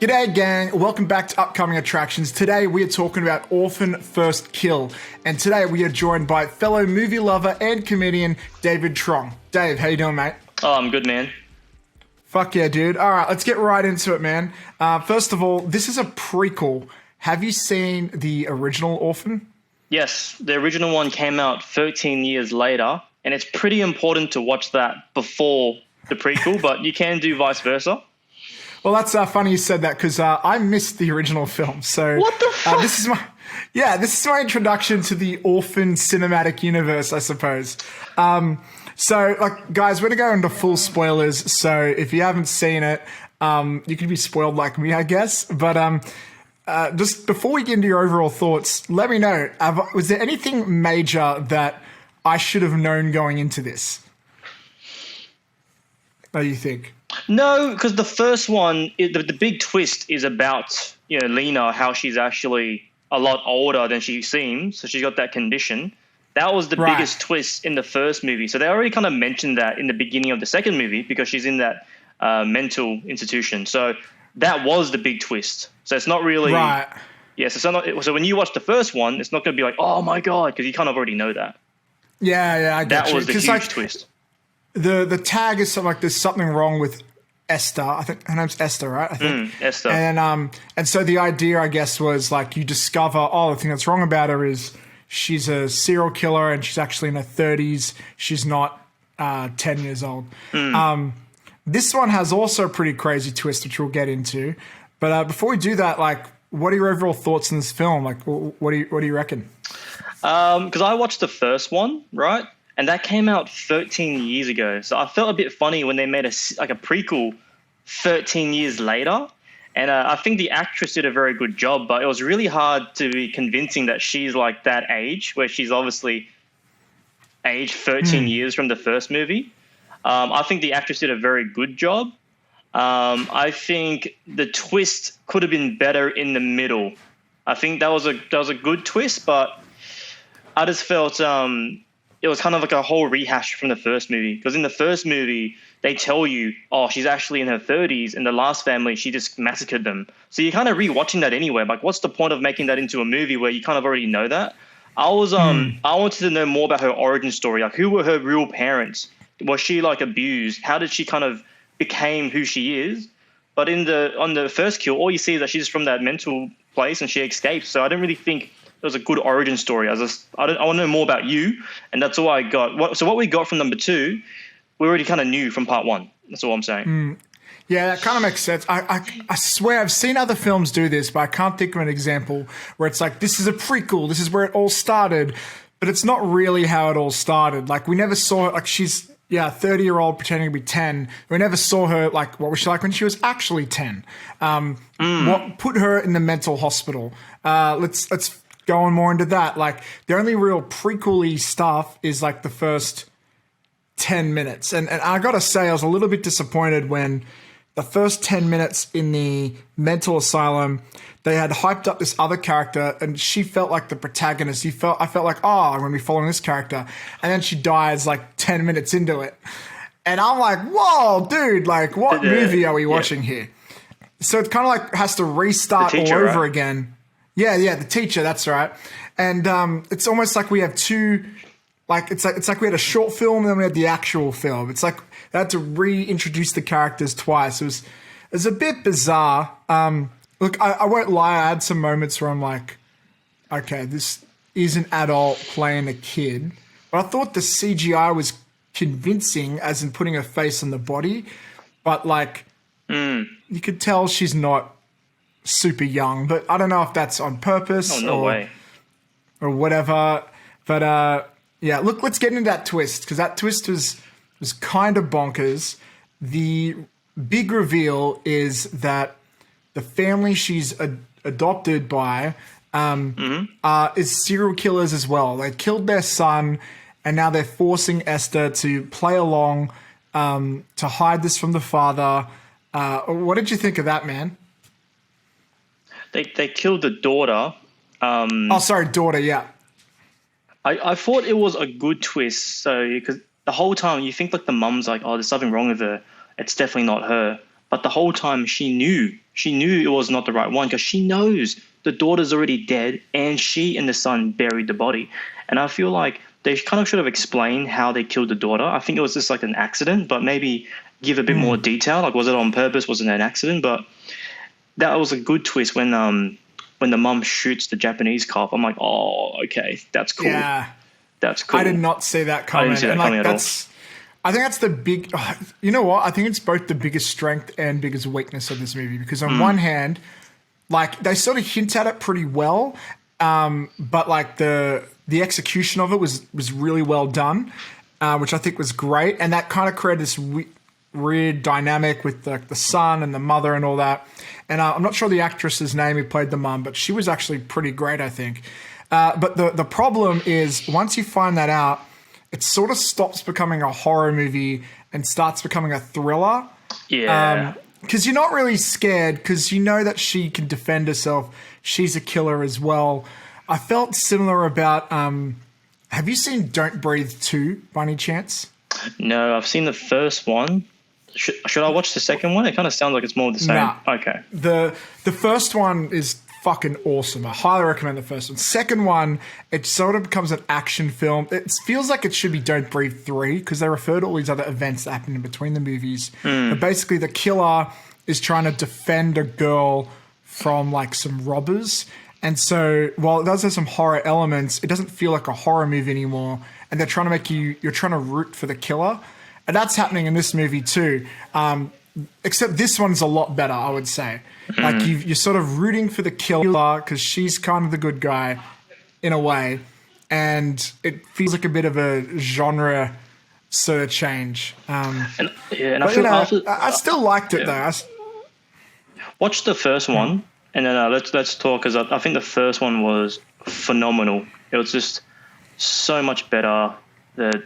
G'day gang, welcome back to Upcoming Attractions. Today we are talking about Orphan First Kill, and today we are joined by fellow movie lover and comedian David Truong. Dave, how you doing, mate? Oh, I'm good, man. Fuck yeah, dude. Alright, let's get right into it, man. First of all, this is a prequel. Have you seen the original Orphan? Yes, the original one came out 13 years later, and it's pretty important to watch that before the prequel, but you can do vice versa. Well, that's funny you said that because I missed the original film. So What the fuck? This is my introduction to the Orphan cinematic universe, I suppose. So, guys, we're gonna go into full spoilers. So if you haven't seen it, you could be spoiled like me, I guess. But just before we get into your overall thoughts, let me know: was there anything major that I should have known going into this? What do you think? No, because the first one, the big twist is about Lena, how she's actually a lot older than she seems. So she's got that condition. That was the biggest twist in the first movie. So they already kind of mentioned that in the beginning of the second movie because she's in that mental institution. So that was the big twist. So it's not really right. Yes. So when you watch the first one, it's not going to be like, oh my god, because you kind of already know that. Yeah, I get that you. was the huge twist. The tag is something like there's something wrong with Esther. I think her name's Esther, right? I think Esther. And so the idea, I guess, was like you discover, the thing that's wrong about her is she's a serial killer and she's actually in her 30s. She's not 10 years old. This one has also a pretty crazy twist, which we'll get into. But before we do that, what are your overall thoughts on this film? What do you reckon? Because I watched the first one, right? And that came out 13 years ago. So I felt a bit funny when they made a prequel 13 years later. And I think the actress did a very good job, but it was really hard to be convincing that she's like that age, where she's obviously aged 13 years from the first movie. I think the actress did a very good job. I think the twist could have been better in the middle. I think that was a good twist, but I just felt it was kind of like a whole rehash from the first movie. Because in the first movie, they tell you, she's actually in her 30s. In the last family, she just massacred them. So you're kind of rewatching that anyway. Like, what's the point of making that into a movie where you kind of already know that? I wanted to know more about her origin story. Like, who were her real parents? Was she abused? How did she kind of became who she is? But on the first kill, all you see is that she's from that mental place and she escapes. So I don't really think it was a good origin story. I want to know more about you, and that's all I got. So what we got from number 2, we already kind of knew from part 1. That's all I'm saying. Yeah, that kind of makes sense. I swear I've seen other films do this, but I can't think of an example where it's like, this is a prequel, this is where it all started, but it's not really how it all started. We never saw it, she's, 30-year-old pretending to be 10. We never saw her, what was she like when she was actually 10? What put her in the mental hospital? Let's go on more into that. The only real prequel-y stuff is the first 10 minutes. And I gotta say, I was a little bit disappointed when the first 10 minutes in the mental asylum, they had hyped up this other character and she felt like the protagonist. I felt like, I'm gonna be following this character. And then she dies 10 minutes into it. And I'm like, whoa, dude, what movie are we watching here? So it kind of has to restart all over again. Yeah, the teacher, that's right. And it's almost like we have two, it's like we had a short film and then we had the actual film. It's like they had to reintroduce the characters twice. It was a bit bizarre. Look, I won't lie, I had some moments where I'm like, okay, this is an adult playing a kid. But I thought the CGI was convincing, as in putting her face on the body. But you could tell she's not super young, but I don't know if that's on purpose or whatever. But look, let's get into that twist, because that twist was kind of bonkers. The big reveal is that the family she's adopted by is serial killers as well. They killed their son, and now they're forcing Esther to play along to hide this from the father. What did you think of that, man? They killed the daughter. Daughter, yeah. I thought it was a good twist. So, because the whole time you think the mum's like, there's something wrong with her. It's definitely not her. But the whole time she knew she knew it was not the right one because she knows the daughter's already dead and she and the son buried the body. And I feel like they kind of should have explained how they killed the daughter. I think it was just like an accident, but maybe give a bit more detail. Like, was it on purpose? Was it an accident? But that was a good twist when the mum shoots the Japanese cop. I'm like, oh, okay, that's cool. Yeah. That's cool. I did not see that coming. I didn't see that coming at all. I think that's the big. You know what? I think it's both the biggest strength and biggest weakness of this movie because on one hand, like they sort of hint at it pretty well, but like the execution of it was really well done, which I think was great, and that kind of created this weird dynamic with the son and the mother and all that. And I'm not sure the actress's name who played the mum, but she was actually pretty great, I think. But the problem is once you find that out, it sort of stops becoming a horror movie and starts becoming a thriller. Yeah. Because you're not really scared because you know that she can defend herself. She's a killer as well. I felt similar about... have you seen Don't Breathe 2 by any chance? No, I've seen the first one. Should I watch the second one? It kind of sounds like it's more the same. Nah. Okay. The first one is fucking awesome. I highly recommend the first one. Second one, it sort of becomes an action film. It feels like it should be Don't Breathe 3 because they refer to all these other events that happen in between the movies. But basically the killer is trying to defend a girl from like some robbers. And so while it does have some horror elements, it doesn't feel like a horror movie anymore. And they're trying to make you're trying to root for the killer. And that's happening in this movie too. Except this one's a lot better, I would say. Like you're sort of rooting for the killer because she's kind of the good guy in a way. And it feels like a bit of a genre sort of change. I still liked it though. Watch the first one and then let's talk because I think the first one was phenomenal. It was just so much better. The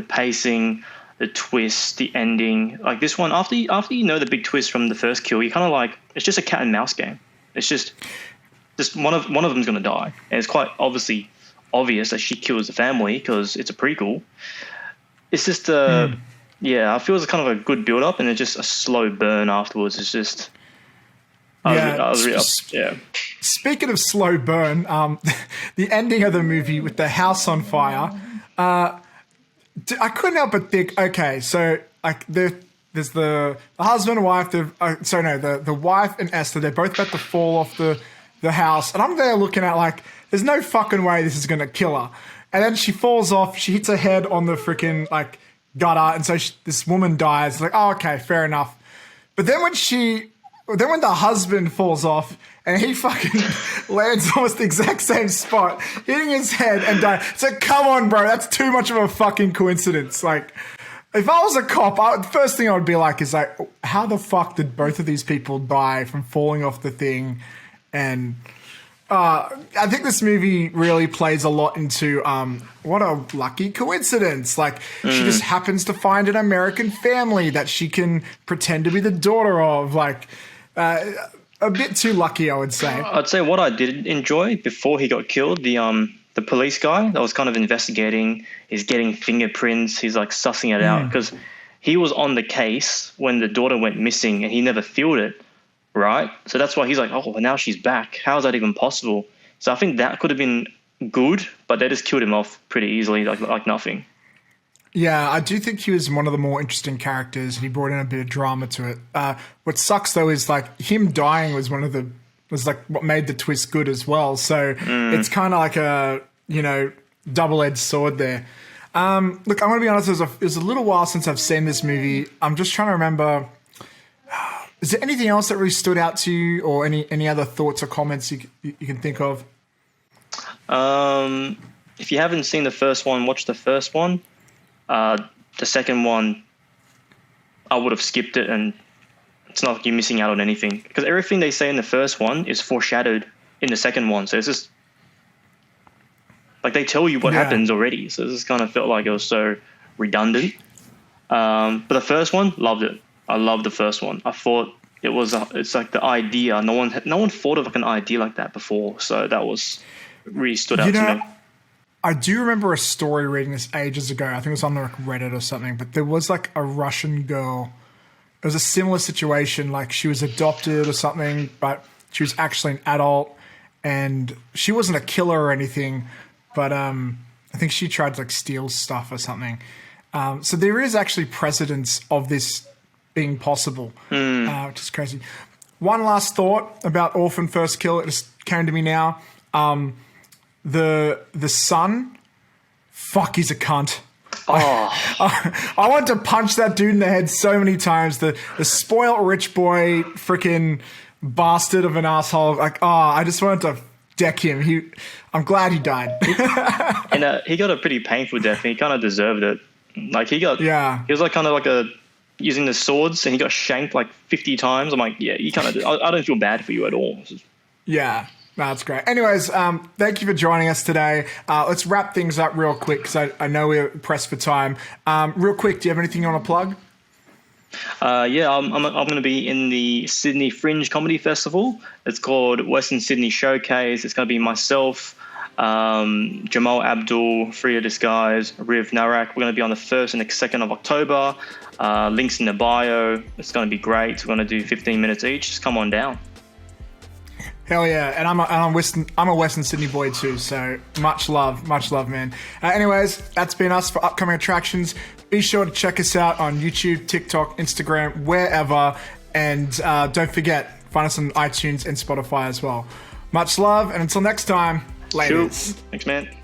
pacing, the twist, the ending. Like this one, after you know the big twist from the first kill, you kind of like it's just a cat and mouse game. It's just one of them's going to die, and it's quite obvious that she kills the family because it's a prequel. It's just I feel it's kind of a good build up, and it's just a slow burn afterwards. It's just Speaking of slow burn, the ending of the movie with the house on fire. I couldn't help but think, okay, so like there's the husband and wife, the wife and Esther, they're both about to fall off the house. And I'm there looking at like, there's no fucking way this is going to kill her. And then she falls off, she hits her head on the freaking like gutter. And so this woman dies. Like, oh, okay, fair enough. But then when the husband falls off and he fucking lands almost the exact same spot, hitting his head and dying. It's like, come on, bro, that's too much of a fucking coincidence. Like, if I was a cop, the first thing I would be like is like, how the fuck did both of these people die from falling off the thing? And I think this movie really plays a lot into what a lucky coincidence. Like, she just happens to find an American family that she can pretend to be the daughter of. Like, a bit too lucky, I would say. I'd say what I did enjoy before he got killed, the police guy that was kind of investigating, he's getting fingerprints, he's like sussing it out because he was on the case when the daughter went missing and he never filled it, right? So that's why he's like, oh, well, now she's back. How is that even possible? So I think that could have been good, but they just killed him off pretty easily, like nothing. Yeah, I do think he was one of the more interesting characters, and he brought in a bit of drama to it. What sucks though is like him dying was what made the twist good as well. So it's kind of like a double-edged sword there. Look, I'm gonna be honest. It was a little while since I've seen this movie. I'm just trying to remember. Is there anything else that really stood out to you, or any other thoughts or comments you can think of? If you haven't seen the first one, watch the first one. The second one, I would have skipped it, and it's not like you're missing out on anything because everything they say in the first one is foreshadowed in the second one. So it's just like they tell you what happens already. So this kind of felt like it was so redundant. But the first one, loved it. I loved the first one. I thought it's like the idea. No one thought of like an idea like that before. So that was really stood out to me. I do remember a story reading this ages ago. I think it was on like Reddit or something, but there was like a Russian girl it was a similar situation. Like she was adopted or something, but she was actually an adult, and she wasn't a killer or anything. But I think she tried to like steal stuff or something. So there is actually precedence of this being possible, which is crazy. One last thought about Orphan First Kill. It just came to me now. The son, fuck, he's a cunt. I want to punch that dude in the head so many times. The spoiled rich boy, freaking bastard of an asshole. Like, I just wanted to deck him. I'm glad he died. And he got a pretty painful death, and he kind of deserved it. Like he was like kind of like using the swords, and he got shanked like 50 times. I'm like, yeah, you kind of. I don't feel bad for you at all. Yeah. That's great. Anyways, thank you for joining us today. Let's wrap things up real quick because I know we're pressed for time. Real quick, do you have anything you want to plug? Yeah, I'm going to be in the Sydney Fringe Comedy Festival. It's called Western Sydney Showcase. It's going to be myself, Jamal Abdul, Freya Disguise, Riv Narak. We're going to be on the 1st and the 2nd of October. Links in the bio. It's going to be great. We're going to do 15 minutes each. Just come on down. Hell yeah, and I'm a Western Sydney boy too, so much love, man. Anyways, that's been us for upcoming attractions. Be sure to check us out on YouTube, TikTok, Instagram, wherever, and don't forget, find us on iTunes and Spotify as well. Much love, and until next time, ladies. Cool. Thanks, man.